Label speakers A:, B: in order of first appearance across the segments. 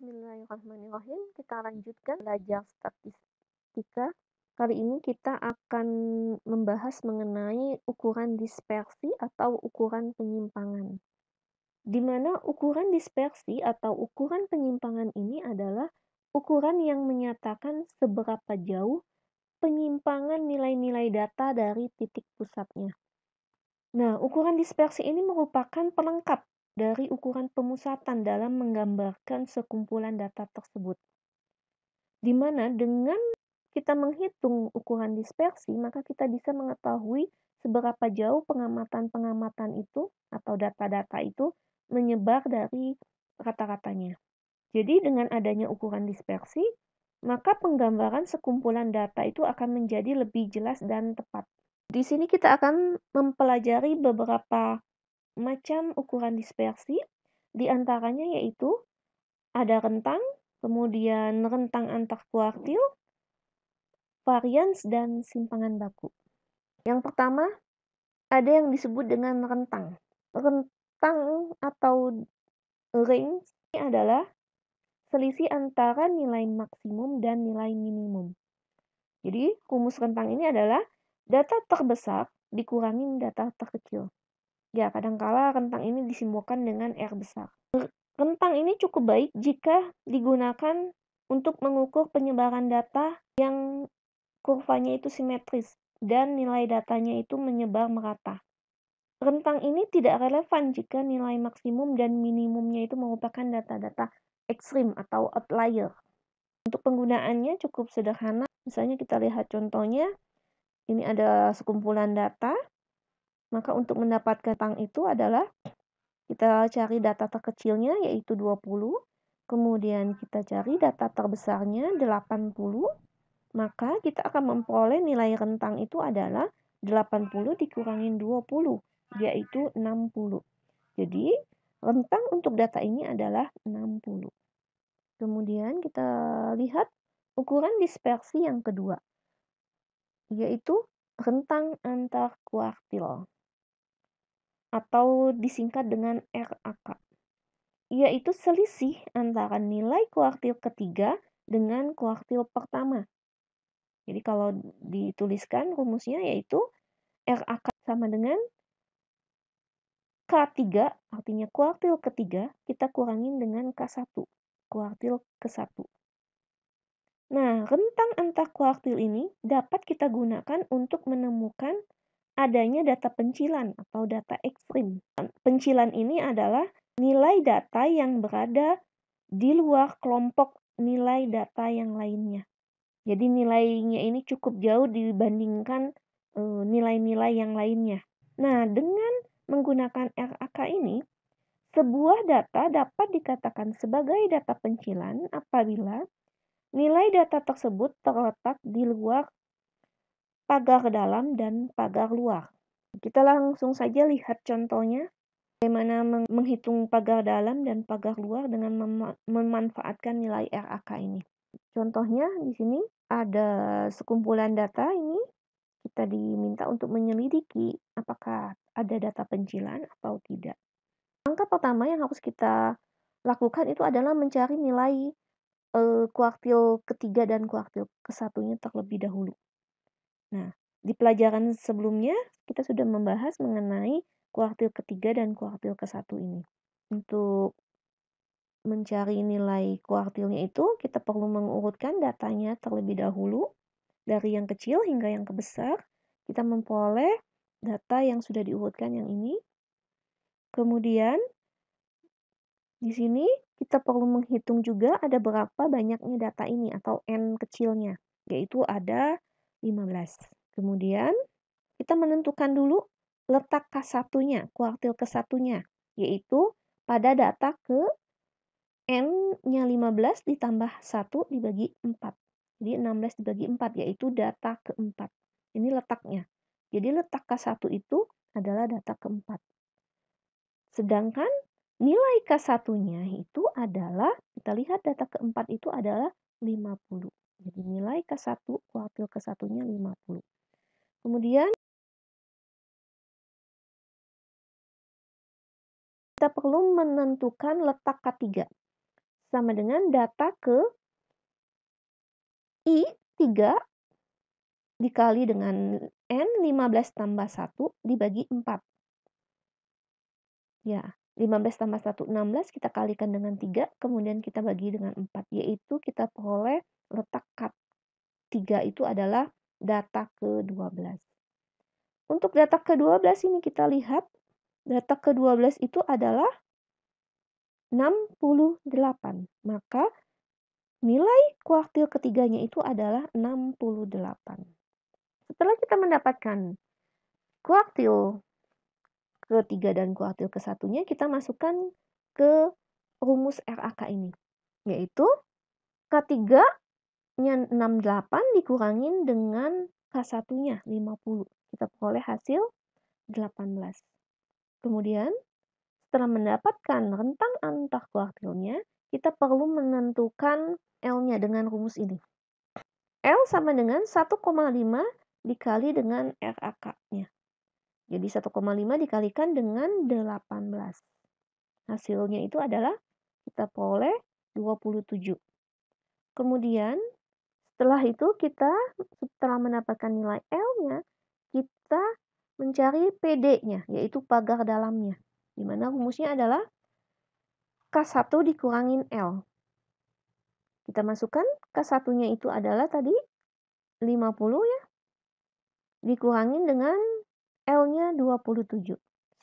A: Bismillahirrahmanirrahim. Kita lanjutkan belajar statistika. Kali ini kita akan membahas mengenai ukuran dispersi atau ukuran penyimpangan. Di mana ukuran dispersi atau ukuran penyimpangan ini adalah ukuran yang menyatakan seberapa jauh penyimpangan nilai-nilai data dari titik pusatnya. Nah, ukuran dispersi ini merupakan pelengkap dari ukuran pemusatan dalam menggambarkan sekumpulan data tersebut. Di mana dengan kita menghitung ukuran dispersi, maka kita bisa mengetahui seberapa jauh pengamatan-pengamatan itu atau data-data itu menyebar dari rata-ratanya. Jadi dengan adanya ukuran dispersi, maka penggambaran sekumpulan data itu akan menjadi lebih jelas dan tepat. Di sini kita akan mempelajari beberapa macam ukuran dispersi, di antaranya yaitu ada rentang, kemudian rentang antar kuartil, varians, dan simpangan baku. Yang pertama, ada yang disebut dengan rentang. Rentang atau range ini adalah selisih antara nilai maksimum dan nilai minimum. Jadi, rumus rentang ini adalah data terbesar dikurangi data terkecil. Ya, kadangkala rentang ini disimbolkan dengan R besar. Rentang ini cukup baik jika digunakan untuk mengukur penyebaran data yang kurvanya itu simetris dan nilai datanya itu menyebar merata. Rentang ini tidak relevan jika nilai maksimum dan minimumnya itu merupakan data-data ekstrim atau outlier. Untuk penggunaannya cukup sederhana. Misalnya kita lihat contohnya, ini ada sekumpulan data. Maka untuk mendapatkan rentang itu adalah kita cari data terkecilnya yaitu 20, kemudian kita cari data terbesarnya 80, maka kita akan memperoleh nilai rentang itu adalah 80 dikurangin 20, yaitu 60. Jadi, rentang untuk data ini adalah 60. Kemudian kita lihat ukuran dispersi yang kedua, yaitu rentang antar kuartil atau disingkat dengan RAK, yaitu selisih antara nilai kuartil ketiga dengan kuartil pertama. Jadi kalau dituliskan rumusnya yaitu RAK sama dengan K3, artinya kuartil ketiga, kita kurangin dengan K1, kuartil ke-1. Nah, rentang antar kuartil ini dapat kita gunakan untuk menemukan adanya data pencilan atau data ekstrim. Pencilan ini adalah nilai data yang berada di luar kelompok nilai data yang lainnya. Jadi nilainya ini cukup jauh dibandingkan nilai-nilai yang lainnya. Nah, dengan menggunakan RAK ini, sebuah data dapat dikatakan sebagai data pencilan apabila nilai data tersebut terletak di luar pagar dalam dan pagar luar. Kita langsung saja lihat contohnya, bagaimana menghitung pagar dalam dan pagar luar dengan memanfaatkan nilai RAK ini. Contohnya di sini ada sekumpulan data ini, kita diminta untuk menyelidiki apakah ada data pencilan atau tidak. Langkah pertama yang harus kita lakukan itu adalah mencari nilai kuartil ketiga dan kuartil ke-1-nya terlebih dahulu. Nah, di pelajaran sebelumnya kita sudah membahas mengenai kuartil ketiga dan kuartil ke-1 ini. Untuk mencari nilai kuartilnya itu, kita perlu mengurutkan datanya terlebih dahulu. Dari yang kecil hingga yang kebesar, kita memperoleh data yang sudah diurutkan yang ini. Kemudian, di sini kita perlu menghitung juga ada berapa banyaknya data ini atau N kecilnya, yaitu ada 15. Kemudian, kita menentukan dulu letak K1-nya, kuartil ke-1-nya, yaitu pada data ke N-nya 15 ditambah 1 dibagi 4. Jadi 16 dibagi 4, yaitu data keempat. Ini letaknya. Jadi letak K1 itu adalah data keempat. Sedangkan nilai K1-nya itu adalah, kita lihat data keempat itu adalah 50. Jadi nilai K1, kuartil ke-1-nya 50. Kemudian kita perlu menentukan letak K3. sama dengan data ke I3 dikali dengan N 15 tambah 1 dibagi 4. Ya, 15 tambah 1, 16, kita kalikan dengan 3, kemudian kita bagi dengan 4, yaitu kita peroleh letak K3 itu adalah data ke-12. Untuk data ke-12 ini kita lihat, data ke-12 itu adalah 68. Maka nilai kuartil ketiganya itu adalah 68. Setelah kita mendapatkan kuartil ketiga dan kuartil ke-1-nya, kita masukkan ke rumus RAK ini, yaitu K3-nya 68 dikurangin dengan K1-nya 50. Kita peroleh hasil 18. Kemudian, setelah mendapatkan rentang antar kuartilnya, kita perlu menentukan L-nya dengan rumus ini. L sama dengan 1,5 dikali dengan RAK-nya. Jadi 1,5 dikalikan dengan 18. Hasilnya itu adalah kita peroleh 27. Kemudian setelah itu setelah mendapatkan nilai L-nya, kita mencari PD-nya, yaitu pagar dalamnya. Di mana rumusnya adalah K1 dikurangin L. Kita masukkan K1-nya itu adalah tadi 50 ya, dikurangin dengan L-nya 27.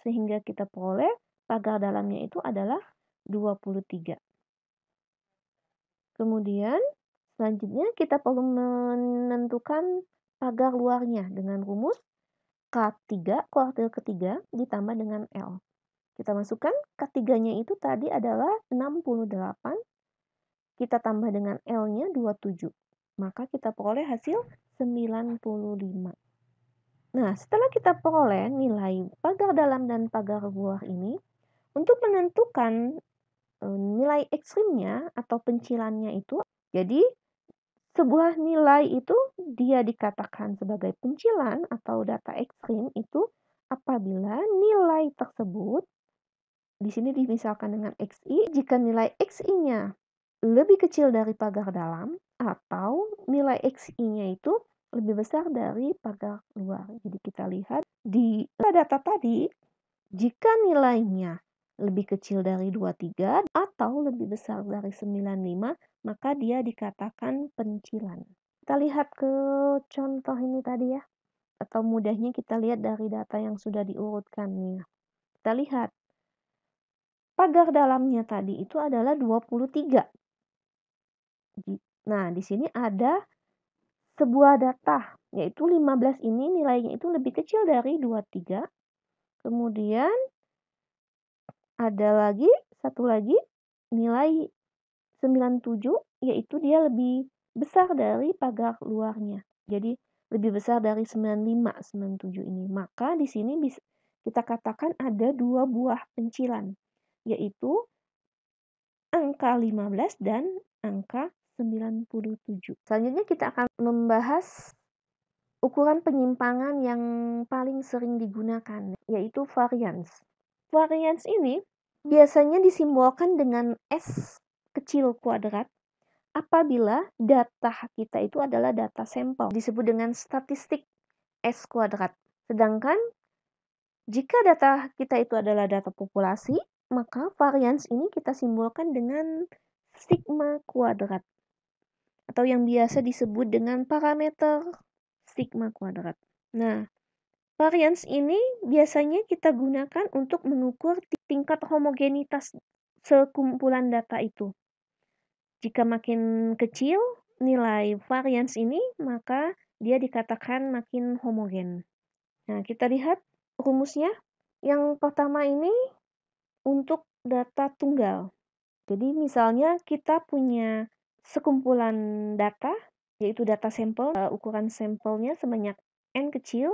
A: Sehingga kita peroleh pagar dalamnya itu adalah 23. Kemudian selanjutnya kita perlu menentukan pagar luarnya dengan rumus K3 kuartil ketiga ditambah dengan L. Kita masukkan K3-nya itu tadi adalah 68. Kita tambah dengan L-nya 27. Maka kita peroleh hasil 95. Nah, setelah kita peroleh nilai pagar dalam dan pagar luar ini, untuk menentukan nilai ekstrimnya atau pencilannya itu, jadi sebuah nilai itu dia dikatakan sebagai pencilan atau data ekstrim itu apabila nilai tersebut, di sini dimisalkan dengan XI, jika nilai XI-nya lebih kecil dari pagar dalam atau nilai XI-nya itu lebih besar dari pagar luar. Jadi kita lihat di data tadi, jika nilainya lebih kecil dari 23 atau lebih besar dari 95, maka dia dikatakan pencilan. Kita lihat ke contoh ini tadi ya, atau mudahnya kita lihat dari data yang sudah diurutkan nih. Kita lihat, pagar dalamnya tadi itu adalah 23. Nah, di sini ada sebuah data, yaitu 15 ini nilainya itu lebih kecil dari 23. Kemudian ada satu lagi nilai 97, yaitu dia lebih besar dari pagar luarnya. Jadi lebih besar dari 95, 97 ini. Maka di sini bisa kita katakan ada dua buah pencilan, yaitu angka 15 dan angka 97. Selanjutnya kita akan membahas ukuran penyimpangan yang paling sering digunakan, yaitu variance. Variance ini biasanya disimbolkan dengan S kecil kuadrat apabila data kita itu adalah data sampel, disebut dengan statistik S kuadrat. Sedangkan jika data kita itu adalah data populasi, maka variance ini kita simbolkan dengan sigma kuadrat, atau yang biasa disebut dengan parameter sigma kuadrat. Nah, variance ini biasanya kita gunakan untuk mengukur tingkat homogenitas sekumpulan data itu. Jika makin kecil nilai variance ini, maka dia dikatakan makin homogen. Nah, kita lihat rumusnya. Yang pertama ini untuk data tunggal. Jadi misalnya kita punya sekumpulan data, yaitu data sampel, ukuran sampelnya sebanyak N kecil,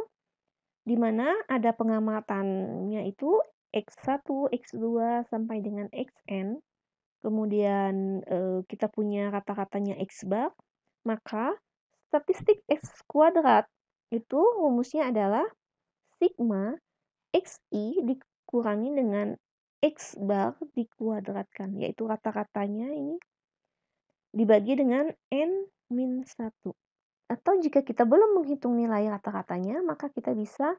A: di mana ada pengamatannya itu X1, X2, sampai dengan Xn. Kemudian kita punya kata-katanya X bar, maka statistik X kuadrat itu rumusnya adalah sigma XI dikurangi dengan X bar dikuadratkan, yaitu kata-katanya ini dibagi dengan N-1. Atau jika kita belum menghitung nilai rata-ratanya, maka kita bisa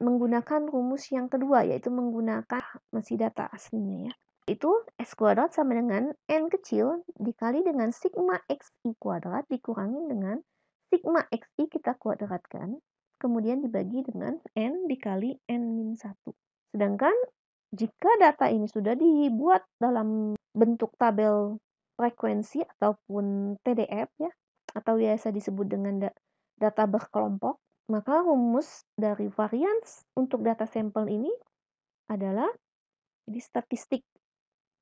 A: menggunakan rumus yang kedua, yaitu menggunakan masih data aslinya ya. Itu S kuadrat sama dengan N kecil dikali dengan sigma XI kuadrat dikurangi dengan sigma XI kita kuadratkan, kemudian dibagi dengan N dikali N-1. Sedangkan jika data ini sudah dibuat dalam bentuk tabel frekuensi ataupun TDF ya, atau biasa disebut dengan data berkelompok, maka rumus dari varians untuk data sampel ini adalah, jadi statistik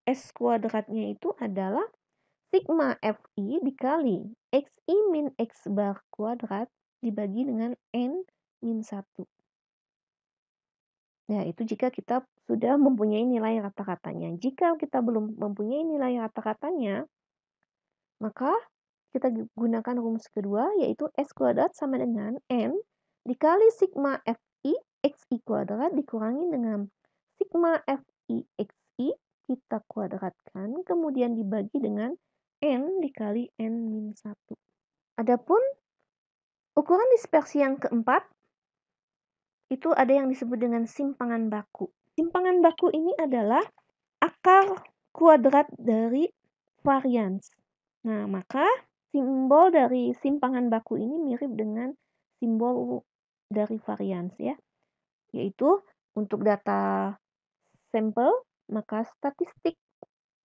A: S kuadratnya itu adalah sigma Fi dikali Xi min X bar kuadrat dibagi dengan N min 1. Nah, itu jika kita sudah mempunyai nilai rata-ratanya. Jika kita belum mempunyai nilai rata-ratanya, maka kita gunakan rumus kedua, yaitu S kuadrat sama dengan N dikali sigma Fi Xi kuadrat dikurangi dengan sigma Fi Xi kita kuadratkan, kemudian dibagi dengan N dikali N-1. Adapun ukuran dispersi yang keempat, itu ada yang disebut dengan simpangan baku. Simpangan baku ini adalah akar kuadrat dari varians. Nah, maka simbol dari simpangan baku ini mirip dengan simbol dari varians ya. Yaitu untuk data sampel, maka statistik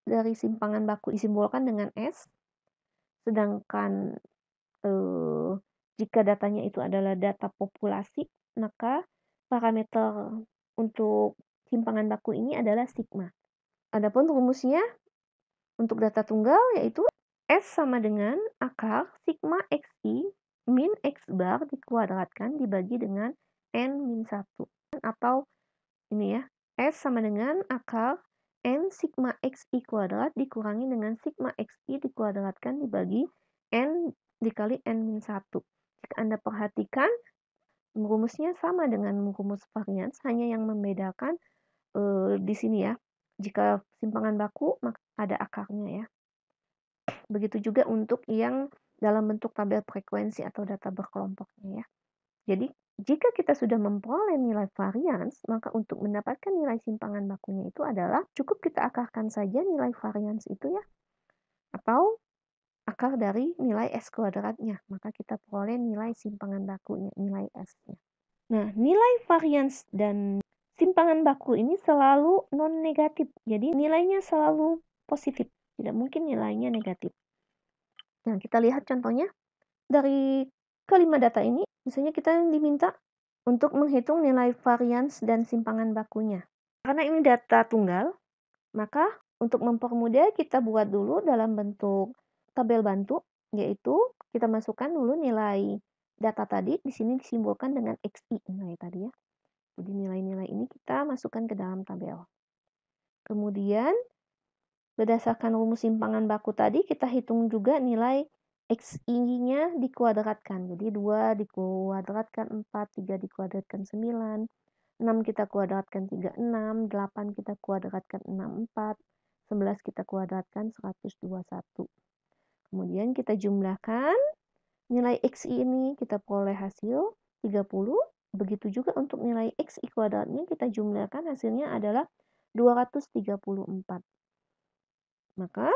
A: dari simpangan baku disimbolkan dengan S. Sedangkan jika datanya itu adalah data populasi, maka parameter untuk simpangan baku ini adalah sigma. Adapun rumusnya untuk data tunggal yaitu S sama dengan akar sigma Xi min X bar dikuadratkan dibagi dengan N min 1. Atau ini ya, S sama dengan akar N sigma Xi kuadrat dikurangi dengan sigma Xi dikuadratkan dibagi N dikali N min 1. Jika Anda perhatikan, rumusnya sama dengan rumus varians, hanya yang membedakan di sini ya. Jika simpangan baku, maka ada akarnya ya. Begitu juga untuk yang dalam bentuk tabel frekuensi atau data berkelompoknya ya. Jadi, jika kita sudah memperoleh nilai varians, maka untuk mendapatkan nilai simpangan bakunya itu adalah cukup kita akarkan saja nilai varians itu ya. Atau akar dari nilai S kuadratnya. Maka kita peroleh nilai simpangan bakunya, nilai S-nya. Nah, nilai varians dan simpangan baku ini selalu non-negatif. Jadi, nilainya selalu positif. Tidak mungkin nilainya negatif. Nah, kita lihat contohnya. Dari kelima data ini, misalnya kita diminta untuk menghitung nilai varians dan simpangan bakunya. Karena ini data tunggal, maka untuk mempermudah kita buat dulu dalam bentuk tabel bantu, yaitu kita masukkan dulu nilai data tadi, di sini disimbolkan dengan XI nilai tadi ya. Jadi nilai-nilai ini kita masukkan ke dalam tabel. Kemudian berdasarkan rumus simpangan baku tadi, kita hitung juga nilai XI-nya dikuadratkan. Jadi 2 dikuadratkan 4, 3 dikuadratkan 9, 6 kita kuadratkan 36, 8 kita kuadratkan 64, 11 kita kuadratkan 121. Kemudian kita jumlahkan nilai XI ini, kita peroleh hasil 30. Begitu juga untuk nilai XI kuadratnya kita jumlahkan, hasilnya adalah 234. Maka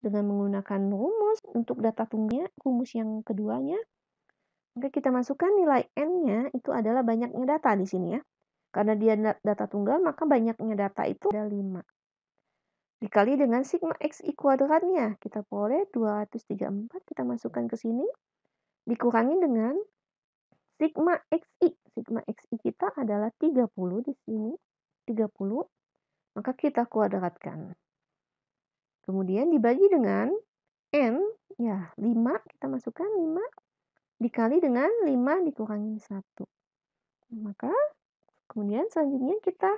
A: dengan menggunakan rumus untuk data tunggalnya, rumus yang keduanya, maka kita masukkan nilai N-nya itu adalah banyaknya data di sini ya. Karena dia data tunggal, maka banyaknya data itu ada 5. Dikali dengan sigma XI kuadratnya, kita peroleh 234, kita masukkan ke sini. Dikurangi dengan sigma XI. Sigma XI kita adalah 30 di sini. 30, maka kita kuadratkan. Kemudian dibagi dengan N, ya 5, kita masukkan 5, dikali dengan 5 dikurangi 1. Maka kemudian selanjutnya kita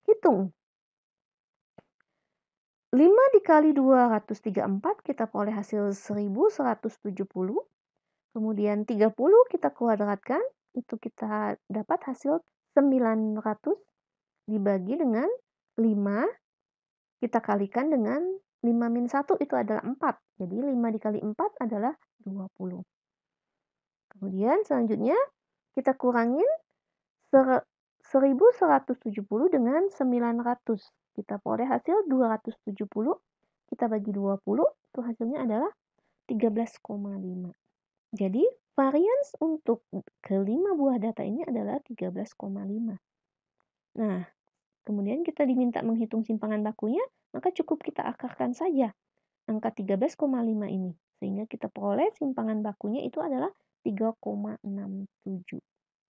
A: hitung. 5 dikali 234, kita peroleh hasil 1170. Kemudian 30 kita kuadratkan, itu kita dapat hasil 900 dibagi dengan 5, kita kalikan dengan 5 min 1 itu adalah 4. Jadi 5 dikali 4 adalah 20. Kemudian selanjutnya kita kurangin 1170 dengan 900. Kita peroleh hasil 270. Kita bagi 20, itu hasilnya adalah 13,5. Jadi varians untuk kelima buah data ini adalah 13,5. Nah, kemudian kita diminta menghitung simpangan bakunya, maka cukup kita akarkan saja angka 13,5 ini. Sehingga kita peroleh simpangan bakunya itu adalah 3,67.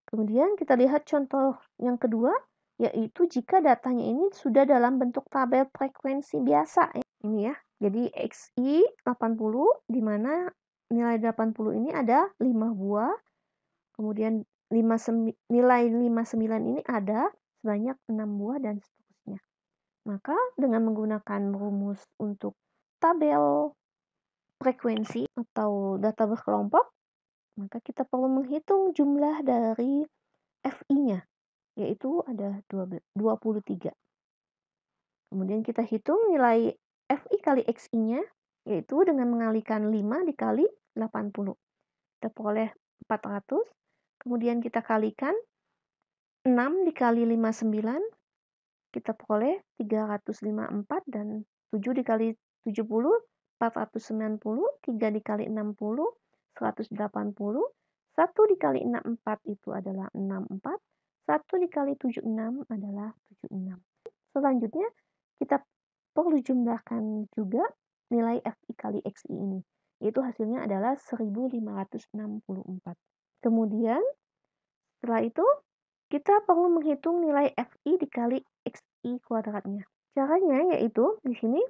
A: Kemudian kita lihat contoh yang kedua, yaitu jika datanya ini sudah dalam bentuk tabel frekuensi biasa. Ini ya, jadi XI 80, di mana nilai 80 ini ada 5 buah, kemudian nilai 59 ini ada sebanyak 6 buah, dan seterusnya. Maka dengan menggunakan rumus untuk tabel frekuensi atau data berkelompok, maka kita perlu menghitung jumlah dari FI-nya, yaitu ada 23. Kemudian kita hitung nilai FI kali XI-nya, yaitu dengan mengalikan 5 dikali 80. Kita peroleh 400. Kemudian kita kalikan 6 dikali 59, kita peroleh 354, dan 7 dikali 70, 490, 3 dikali 60, 180, 1 dikali 64 itu adalah 64, 1 dikali 76 adalah 76. Selanjutnya, kita perlu jumlahkan juga nilai FI kali XI ini, yaitu hasilnya adalah 1564. Kemudian, setelah itu, kita perlu menghitung nilai FI dikali XI kuadratnya. Caranya yaitu, di sini,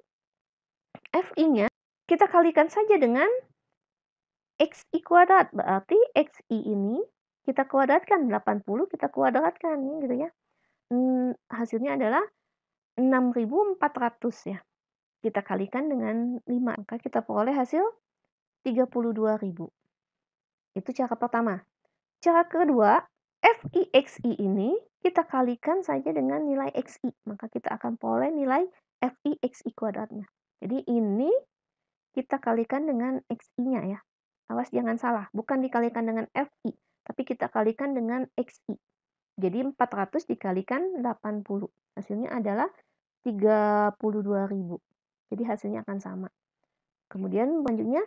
A: FI-nya kita kalikan saja dengan XI kuadrat. Berarti XI ini kita kuadratkan, 80 kita kuadratkan, gitu ya. Hasilnya adalah 6.400 ya. Kita kalikan dengan 5, maka kita peroleh hasil 32.000. Itu cara pertama. Cara kedua, FI/XI ini kita kalikan saja dengan nilai XI, maka kita akan peroleh nilai FI/XI kuadratnya. Jadi ini kita kalikan dengan XI-nya ya. Awas jangan salah, bukan dikalikan dengan FI, tapi kita kalikan dengan XI. Jadi 400 dikalikan 80. Hasilnya adalah 32.000. Jadi hasilnya akan sama. Kemudian selanjutnya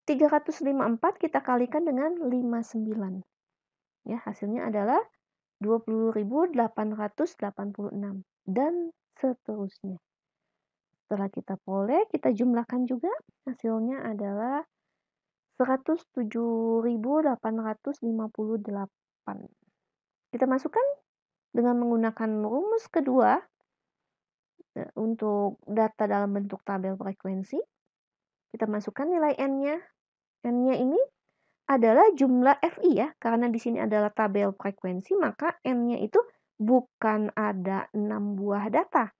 A: 354 kita kalikan dengan 59. Ya, hasilnya adalah 20.886 dan seterusnya. Setelah kita peroleh, kita jumlahkan juga, hasilnya adalah 107.858. Kita masukkan dengan menggunakan rumus kedua untuk data dalam bentuk tabel frekuensi. Kita masukkan nilai N-nya. N-nya ini adalah jumlah FI ya, karena di sini adalah tabel frekuensi, maka N-nya itu bukan ada 6 buah data,